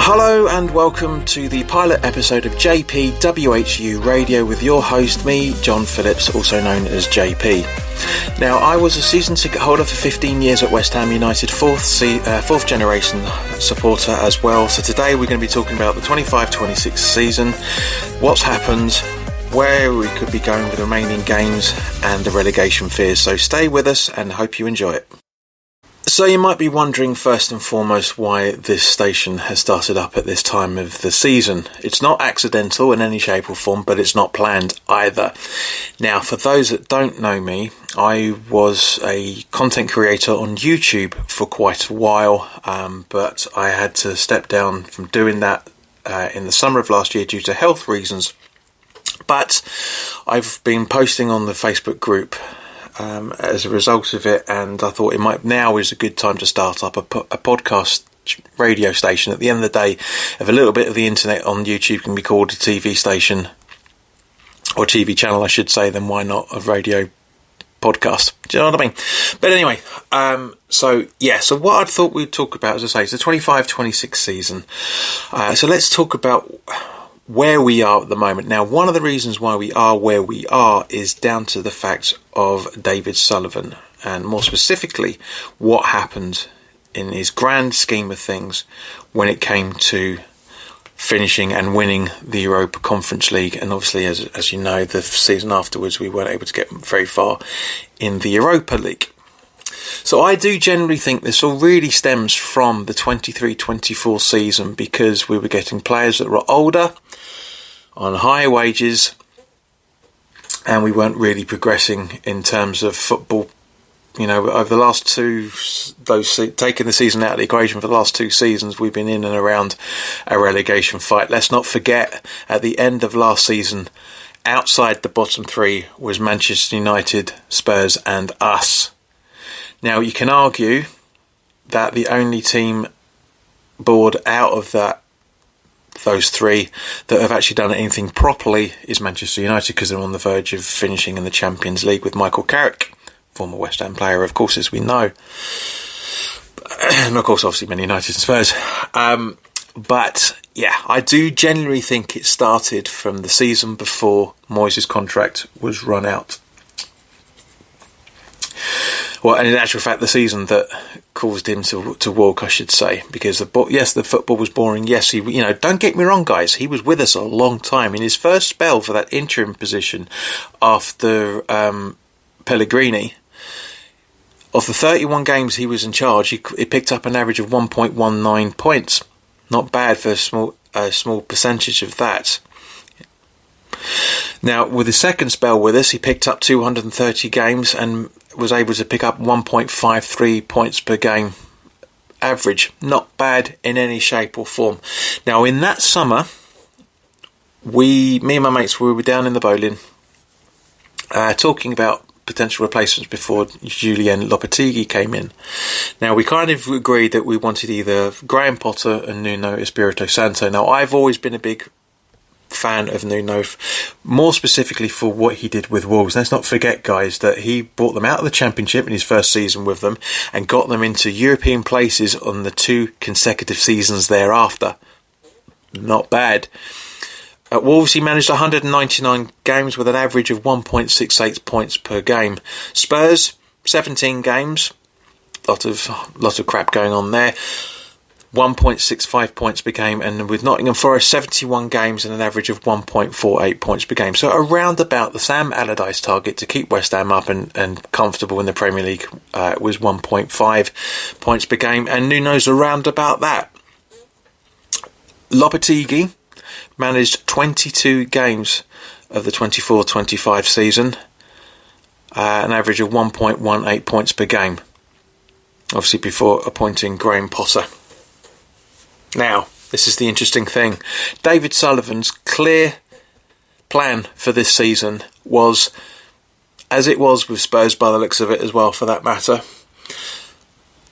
Hello and welcome to the pilot episode of JPWHU Radio with your host, me, John Phillips, also known as JP. Now, I was a season ticket holder for 15 years at West Ham United, fourth generation supporter as well. So today we're going to be talking about the 25-26 season, what's happened, where we could be going with the remaining games and the relegation fears. So stay with us and hope you enjoy it. So you might be wondering first and foremost why this station has started up at this time of the season. It's not accidental in any shape or form, but it's not planned either. Now, for those that don't know me, I was a content creator on YouTube for quite a while, but I had to step down from doing that in the summer of last year due to health reasons. But I've been posting on the Facebook group as a result of it, and I thought now is a good time to start up a podcast radio station. At the end of the day, if a little bit of the internet on YouTube can be called a TV station, or TV channel I should say, then why not a radio podcast? Do you know what I mean? But anyway, so what I thought we'd talk about, as I say, is the 25-26 season. So let's talk about where we are at the moment. Now, one of the reasons why we are where we are is down to the fact of David Sullivan, and more specifically what happened in his grand scheme of things when it came to finishing and winning the Europa Conference League. And obviously, as you know, the season afterwards we weren't able to get very far in the Europa League. So I do generally think this all really stems from the 23-24 season, because we were getting players that were older, on higher wages, and we weren't really progressing in terms of football. You know, over the last taking the season out of the equation, for the last two seasons, we've been in and around a relegation fight. Let's not forget, at the end of last season, outside the bottom three was Manchester United, Spurs and us. Now, you can argue that the only team bored out of those three that have actually done anything properly is Manchester United, because they're on the verge of finishing in the Champions League with Michael Carrick, former West Ham player, of course, as we know. And of course, obviously, Man United and Spurs. But yeah, I do generally think it started from the season before Moyes' contract was run out. Well, and in actual fact, the season that caused him to walk, I should say, because the football was boring. Yes, don't get me wrong, guys. He was with us a long time. In his first spell for that interim position after Pellegrini, of the 31 games he was in charge, he picked up an average of 1.19 points. Not bad for a small percentage of that. Now, with his second spell with us, he picked up 230 games and was able to pick up 1.53 points per game average. Not bad in any shape or form. Now, in that summer, me and my mates, we were down in the bowling talking about potential replacements before Julien Lopetegui came in. Now, we kind of agreed that we wanted either Graham Potter and Nuno Espirito Santo. Now, I've always been a big fan of Nuno, more specifically for what he did with Wolves. Let's not forget, guys, that he brought them out of the Championship in his first season with them and got them into European places on the two consecutive seasons thereafter. Not bad. At Wolves, he managed 199 games with an average of 1.68 points per game. Spurs, 17 games. Lot of crap going on there. 1.65 points per game, and with Nottingham Forest, 71 games and an average of 1.48 points per game. So around about the Sam Allardyce target to keep West Ham up and comfortable in the Premier League was 1.5 points per game, and Nuno's around about that. Lopetegui managed 22 games of the 24-25 season, an average of 1.18 points per game, obviously before appointing Graham Potter. Now, this is the interesting thing. David Sullivan's clear plan for this season was, as it was with Spurs by the looks of it as well, for that matter,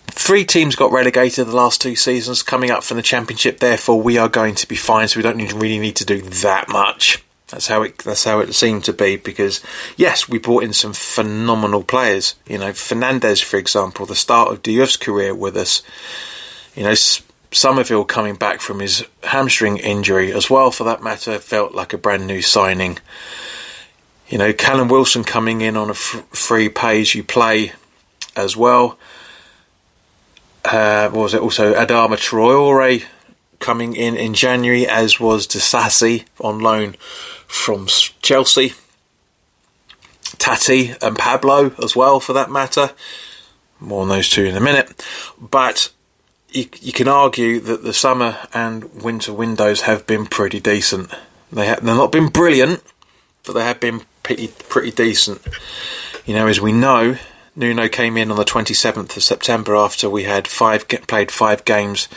3 teams got relegated the last 2 seasons, coming up from the Championship. Therefore, we are going to be fine, so we don't really need to do that much. That's how it seemed to be, because yes, we brought in some phenomenal players. You know, Fernandes, for example, the start of Diouf's career with us. You know, Somerville coming back from his hamstring injury as well, for that matter, felt like a brand new signing. You know, Callum Wilson coming in on a free pay-as-you-play as well. What was it? Also, Adama Traore coming in January, as was Disasi on loan from Chelsea. Tati and Pablo as well, for that matter. More on those two in a minute. But you can argue that the summer and winter windows have been pretty decent. They've not been brilliant, but they have been pretty decent. You know, as we know, Nuno came in on the 27th of September after we had played 5 games,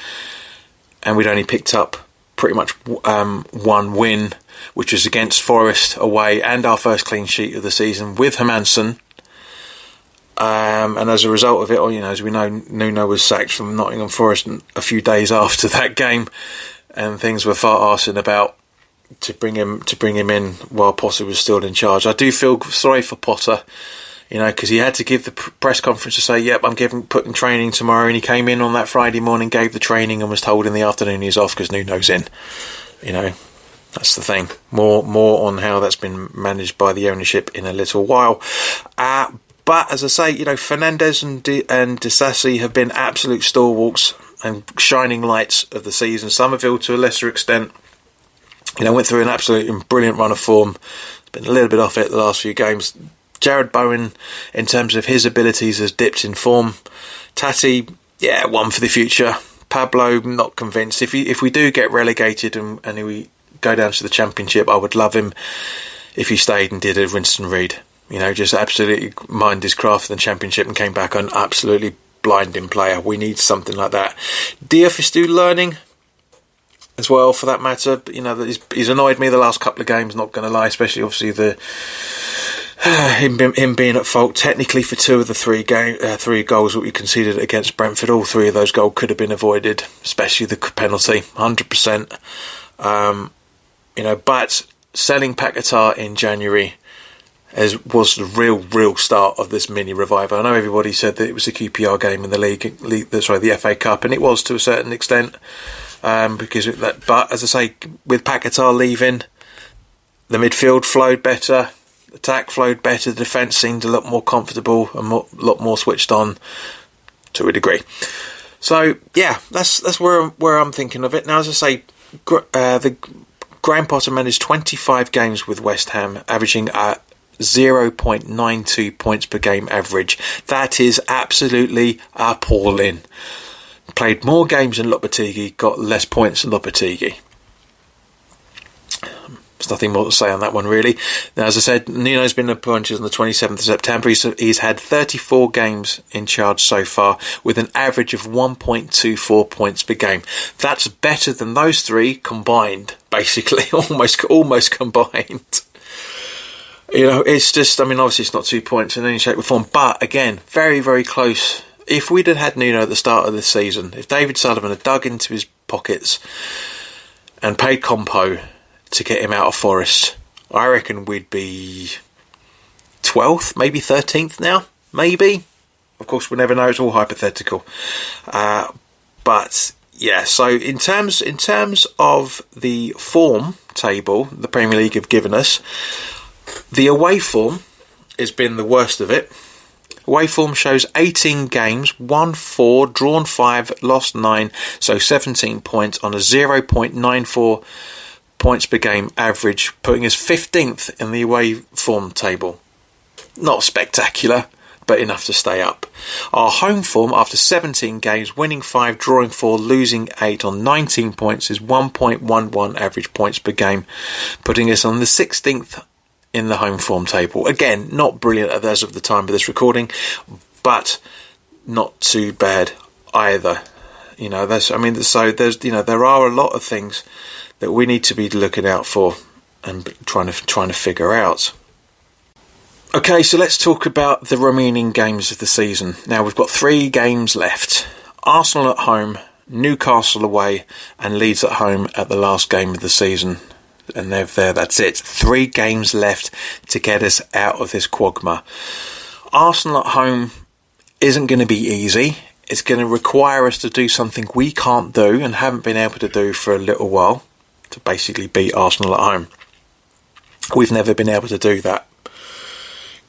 and we'd only picked up pretty much one win, which was against Forest away, and our first clean sheet of the season with Hermansen. And as a result of it, you know, as we know, Nuno was sacked from Nottingham Forest a few days after that game, and things were far-arsing about to bring him in while Potter was still in charge. I do feel sorry for Potter, you know, because he had to give the press conference to say, "Yep, I'm putting training tomorrow," and he came in on that Friday morning, gave the training, and was told in the afternoon he's off because Nuno's in. You know, that's the thing. More on how that's been managed by the ownership in a little while. But as I say, you know, Fernandes and Disasi have been absolute stalwarts and shining lights of the season. Somerville, to a lesser extent, you know, went through an absolutely brilliant run of form. Been a little bit off it the last few games. Jared Bowen, in terms of his abilities, has dipped in form. Tati, yeah, one for the future. Pablo, not convinced. If we do get relegated and we go down to the Championship, I would love him if he stayed and did a Winston Reid. You know, just absolutely mind his craft in the Championship and came back an absolutely blinding player. We need something like that. Diouf is still learning as well, for that matter. But, you know, he's annoyed me the last couple of games, not going to lie, especially obviously him being at fault technically for 2 of the 3 goals that we conceded against Brentford. All 3 of those goals could have been avoided, especially the penalty, 100%. You know, but selling Paquetá in January was the real start of this mini revival. I know everybody said that it was a QPR game in the the FA Cup, and it was to a certain extent, but as I say, with Paquetá leaving, the midfield flowed better, the attack flowed better, the defence seemed a lot more comfortable and a lot more switched on to a degree. So yeah, that's where I'm thinking of it. Now, as I say, the Graham Potter managed 25 games with West Ham, averaging 0.92 points per game average. That is absolutely appalling. Played more games than Lopetegui, got less points than Lopetegui. There's nothing more to say on that one, really. Now, as I said, Nuno's been appointed on the 27th of September. He's had 34 games in charge so far, with an average of 1.24 points per game. That's better than those 3 combined, basically, almost combined. You know, it's just, I mean, obviously it's not 2 points in any shape or form, but again, very, very close. If we'd had Nuno at the start of this season, if David Sullivan had dug into his pockets and paid Compo to get him out of Forest, I reckon we'd be 12th, maybe 13th now, maybe. Of course, we'll never know, it's all hypothetical. But yeah, so in terms of the form table the Premier League have given us, the away form has been the worst of it. Away form shows 18 games, won 4, drawn 5, lost 9, so 17 points on a 0.94 points per game average, putting us 15th in the away form table. Not spectacular, but enough to stay up. Our home form, after 17 games, winning 5, drawing 4, losing 8 on 19 points, is 1.11 average points per game, putting us on the 16th in the home form table. Again, not brilliant as of the time of this recording, but not too bad either. You know, there's there are a lot of things that we need to be looking out for and trying to figure out. Okay, so let's talk about the remaining games of the season. Now, we've got 3 games left. Arsenal at home, Newcastle away, and Leeds at home at the last game of the season. And that's it. 3 games left to get us out of this quagmire. Arsenal at home isn't going to be easy. it's going to require us to do something we can't do and haven't been able to do for a little while, to basically beat Arsenal at home. We've never been able to do that.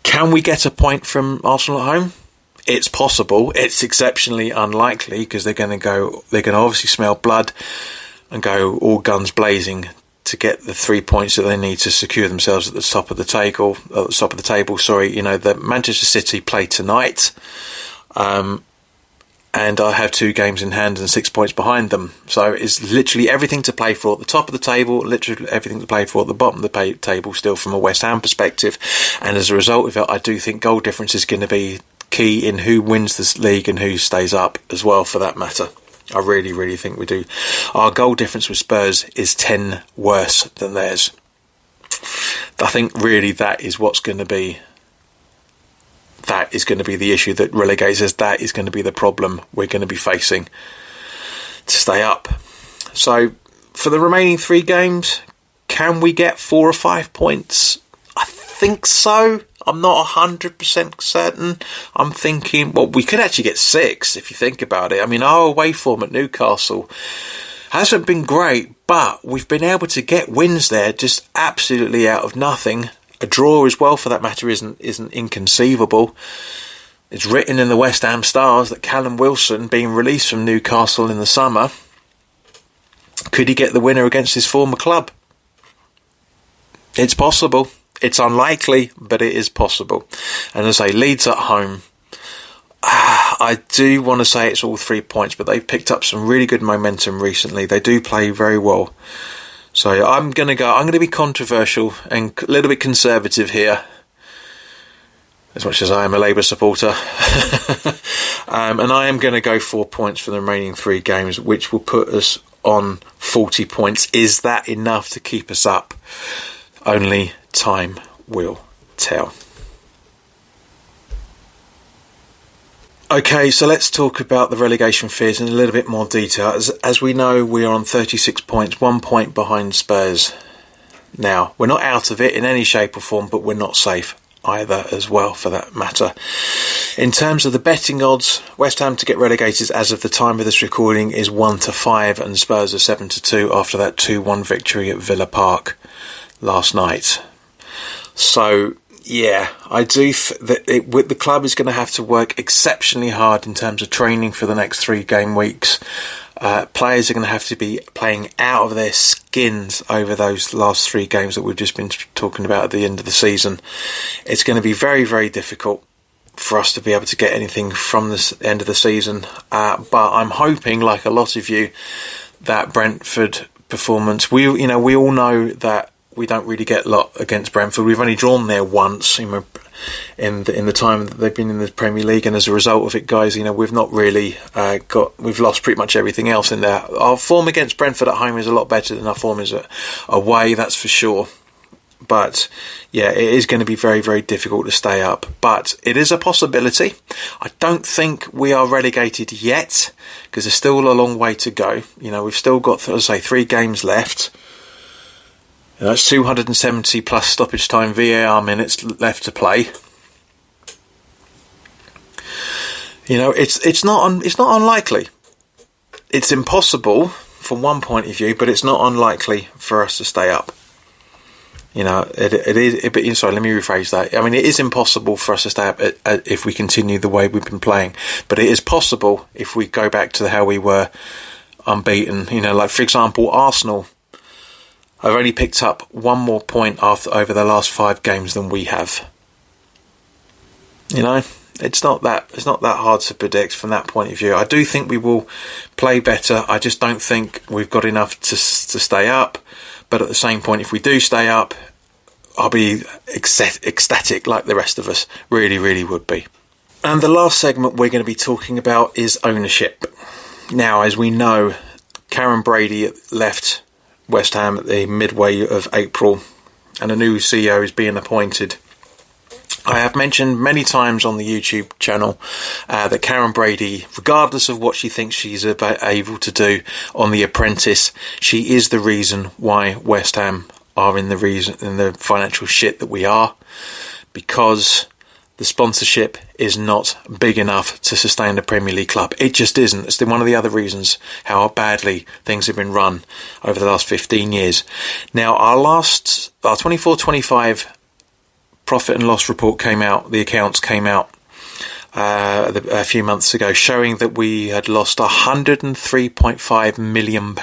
Can we get a point from Arsenal at home? It's possible. It's exceptionally unlikely, because they're going to obviously smell blood and go all guns blazing to get the 3 points that they need to secure themselves at the top of the table. The Manchester City play tonight, and I have 2 games in hand and 6 points behind them. So it's literally everything to play for at the top of the table, literally everything to play for at the bottom of the table, still from a West Ham perspective. And as a result of it, I do think goal difference is going to be key in who wins this league and who stays up as well, for that matter. I really, really think we do. Our goal difference with Spurs is 10 worse than theirs. I think really that is going to be the issue that relegates us. That is going to be the problem we're going to be facing to stay up. So for the remaining 3 games, can we get 4 or 5 points? I think so. I'm not 100% certain. I'm thinking, well, we could actually get 6 if you think about it. I mean, our away form at Newcastle hasn't been great, but we've been able to get wins there just absolutely out of nothing. A draw as well, for that matter, isn't inconceivable. It's written in the West Ham Stars that Callum Wilson, being released from Newcastle in the summer, could he get the winner against his former club? It's possible. It's unlikely, but it is possible. And as I say, Leeds at home, I do want to say it's all 3 points, but they've picked up some really good momentum recently. They do play very well. So I'm going to be controversial and a little bit conservative here, as much as I am a Labour supporter. And I am going to go 4 points for the remaining 3 games, which will put us on 40 points. Is that enough to keep us up? Only time will tell. Okay, so let's talk about the relegation fears in a little bit more detail. As we know, we are on 36 points, 1 point behind Spurs. Now, we're not out of it in any shape or form, but we're not safe either as well, for that matter. In terms of the betting odds, West Ham to get relegated as of the time of this recording is 1-5, and Spurs are 7-2 after that 2-1 victory at Villa Park last night. So yeah, I do the club is going to have to work exceptionally hard in terms of training for the next 3 game weeks. Players are going to have to be playing out of their skins over those last 3 games that we've just been talking about at the end of the season. It's going to be very, very difficult for us to be able to get anything from this end of the season. But I'm hoping, like a lot of you, that Brentford performance, we all know that we don't really get a lot against Brentford. We've only drawn there once in the time that they've been in the Premier League, and as a result of it, guys, we've not really we've lost pretty much everything else in there. Our form against Brentford at home is a lot better than our form is away, that's for sure. But yeah, it is going to be very, very difficult to stay up. But it is a possibility. I don't think we are relegated yet, because there's still a long way to go. We've still got, as I say, 3 games left. That's 270 plus stoppage time VAR minutes left to play. It's not unlikely. It's impossible from one point of view, but it's not unlikely for us to stay up. It is. Sorry, let me rephrase that. I mean, it is impossible for us to stay up if we continue the way we've been playing, but it is possible if we go back to how we were unbeaten. Like for example, Arsenal. I've only picked up 1 more point over the last 5 games than we have. It's not that hard to predict from that point of view. I do think we will play better. I just don't think we've got enough to stay up. But at the same point, if we do stay up, I'll be ecstatic like the rest of us. Really, really would be. And the last segment we're going to be talking about is ownership. Now, as we know, Karen Brady left West Ham at the midway of April, and a new CEO is being appointed. I have mentioned many times on the YouTube channel that Karen Brady, regardless of what she thinks she's able to do on The Apprentice, she is the reason why West Ham are in the financial shit that we are, because the sponsorship is not big enough to sustain the Premier League club. It just isn't. It's one of the other reasons how badly things have been run over the last 15 years. Now, our 24-25 profit and loss report came out, the accounts came out a few months ago, showing that we had lost £103.5 million.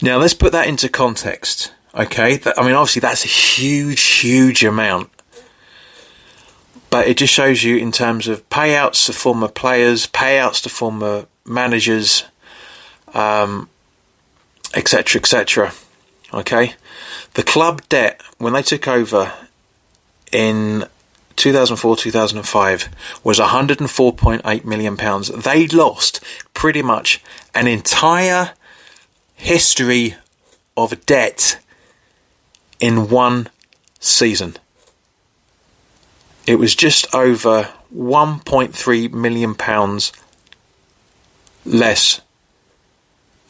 Now, let's put that into context, okay? Obviously, that's a huge amount. But it just shows you in terms of payouts to former players, payouts to former managers, etc. Okay? The club debt, when they took over in 2004-2005, was £104.8 million. They lost pretty much an entire history of debt in one season. It was just over £1.3 million less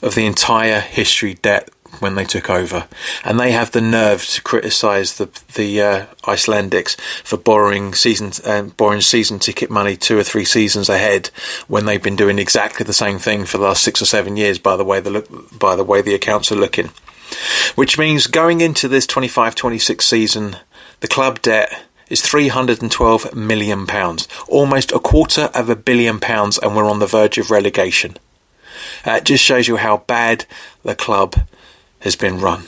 of the entire history debt when they took over. And they have the nerve to criticise the Icelandics for borrowing season ticket money 2 or 3 seasons ahead, when they've been doing exactly the same thing for the last 6 or 7 years, by the way the accounts are looking. Which means going into this 25-26 season, the club debt is £312 million, almost £250 million, and we're on the verge of relegation. It just shows you how bad the club has been run,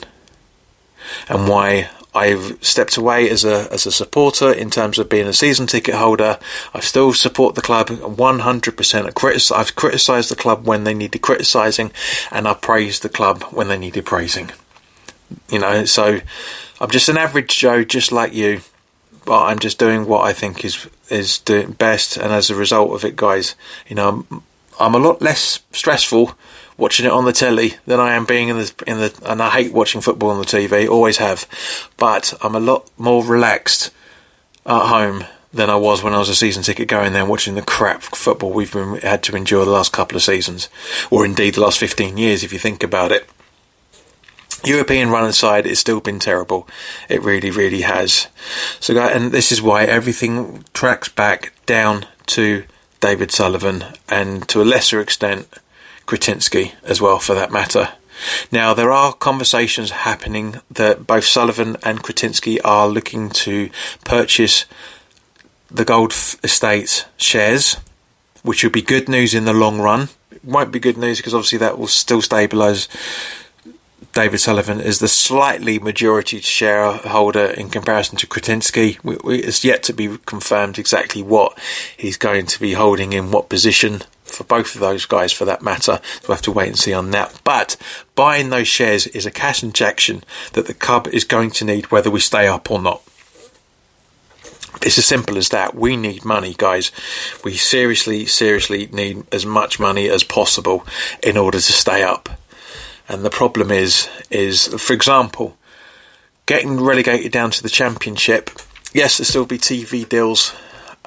and why I've stepped away as a supporter in terms of being a season ticket holder. I still support the club 100%. I've criticised the club when they needed criticising, and I praised the club when they needed praising. So I'm just an average Joe, just like you. But I'm just doing what I think is doing best, and as a result of it, guys, I'm a lot less stressful watching it on the telly than I am being in the. And I hate watching football on the TV, always have, but I'm a lot more relaxed at home than I was when I was a season ticket going there and watching the crap football we've had to endure the last couple of seasons, or indeed the last 15 years, if you think about it. European run aside, it's still been terrible. It really has. So, and this is why everything tracks back down to David Sullivan, and to a lesser extent Kretinsky as well, for that matter. Now, there are conversations happening that both Sullivan and Kretinsky are looking to purchase the Gold Estate shares, which will be good news in the long run. It won't be good news because obviously that will still stabilise David Sullivan is the slightly majority shareholder in comparison to Kretinsky. It's yet to be confirmed exactly what he's going to be holding in what position for both of those guys, for that matter. We'll have to wait and see on that. But buying those shares is a cash injection that the club is going to need, whether we stay up or not. It's as simple as that. We need money, guys. We seriously need as much money as possible in order to stay up. And the problem is, for example, getting relegated down to the Championship. Yes, there'll still be TV deals,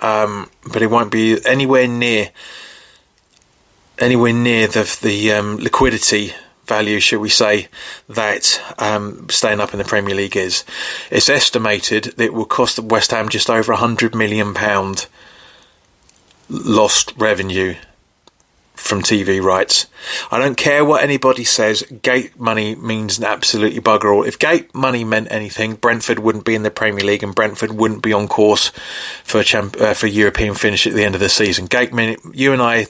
but it won't be anywhere near the liquidity value, shall we say, that staying up in the Premier League is. It's estimated that it will cost West Ham just over £100 million lost revenue from TV rights. I don't care what anybody says, gate money means absolutely bugger all. If gate money meant anything, Brentford wouldn't be in the Premier League, and Brentford wouldn't be on course for European finish at the end of the season. Gate money, you and I,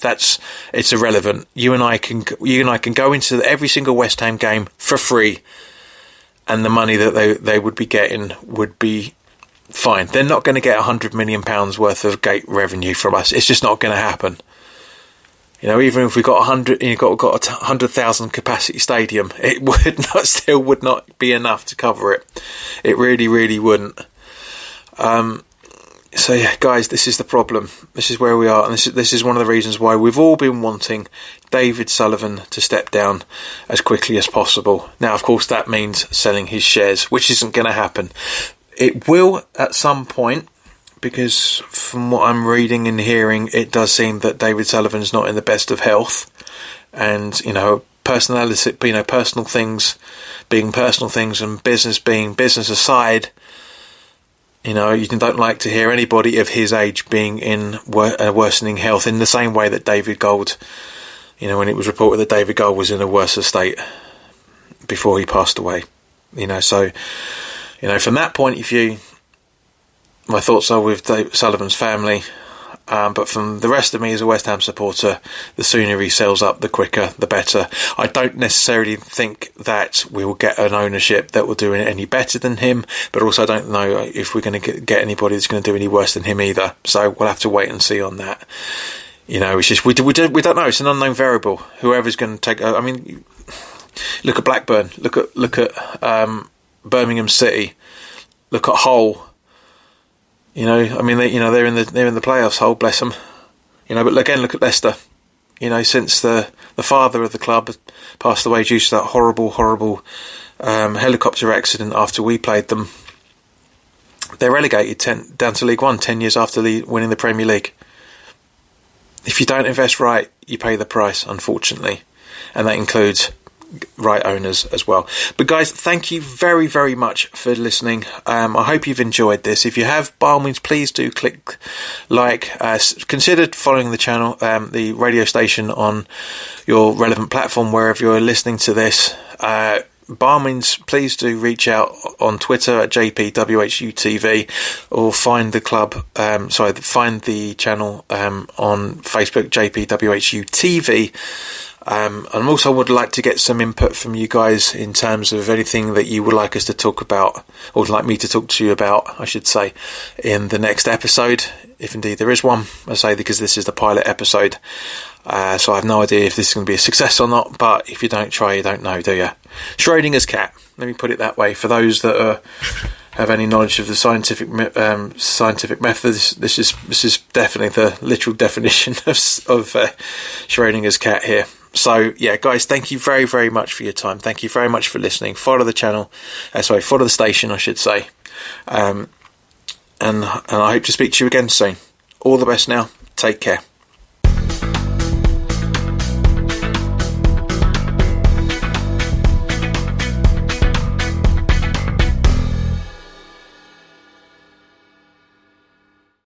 it's irrelevant. You and I can go into every single West Ham game for free, and the money that they would be getting would be fine. They're not going to get £100 million worth of gate revenue from us. It's just not going to happen. Even if we got 100,000 capacity stadium, it would not be enough to cover it. It really wouldn't. So yeah, guys, this is the problem. This is where we are, and this is one of the reasons why we've all been wanting David Sullivan to step down as quickly as possible. Now, of course, that means selling his shares, which isn't going to happen. It will at some point, because from what I'm reading and hearing, it does seem that David Sullivan's not in the best of health, and personality, personal things being personal things and business being business aside, You know, you don't like to hear anybody of his age being in worsening health, in the same way that David Gold, you know, when it was reported that David Gold was in a worse state before he passed away. You know, so, you know, from that point of view, my thoughts are with Dave Sullivan's family. But from the rest of me as a West Ham supporter, the sooner he sells up, the quicker, the better. I don't necessarily think that we will get an ownership that will do it any better than him, but also I don't know if we're going to get anybody that's going to do any worse than him either. So we'll have to wait and see on that. You know, it's just we don't know. It's an unknown variable. Whoever's going to take. I mean, look at Blackburn. Look at Birmingham City. Look at Hull. You know, I mean, they're in the playoffs. Hull, bless them. You know, but again, look at Leicester. You know, since the father of the club passed away due to that horrible helicopter accident after we played them, they're relegated down to League One 10 years after winning the Premier League. If you don't invest right, you pay the price, unfortunately, and that includes right owners as well. But guys, thank you very, very much for listening. I hope you've enjoyed this. If you have, by all means, please do click like. Consider following the channel, the radio station on your relevant platform wherever you're listening to this. By all means, please do reach out on Twitter at JPWHUTV, or find the club, find the channel on Facebook, JPWHUTV. And also would like to get some input from you guys in terms of anything that you would like us to talk about, or would like me to talk to you about, I should say, in the next episode, if indeed there is one. I say because this is the pilot episode, so I have no idea if this is going to be a success or not, but if you don't try, you don't know, do you? Schrodinger's cat, let me put it that way. For those that have any knowledge of the scientific methods, this is definitely the literal definition of Schrodinger's cat here. So, yeah, guys, thank you very, very much for your time. Thank you very much for listening. Follow the channel. Follow the station, I should say. And I hope to speak to you again soon. All the best now. Take care.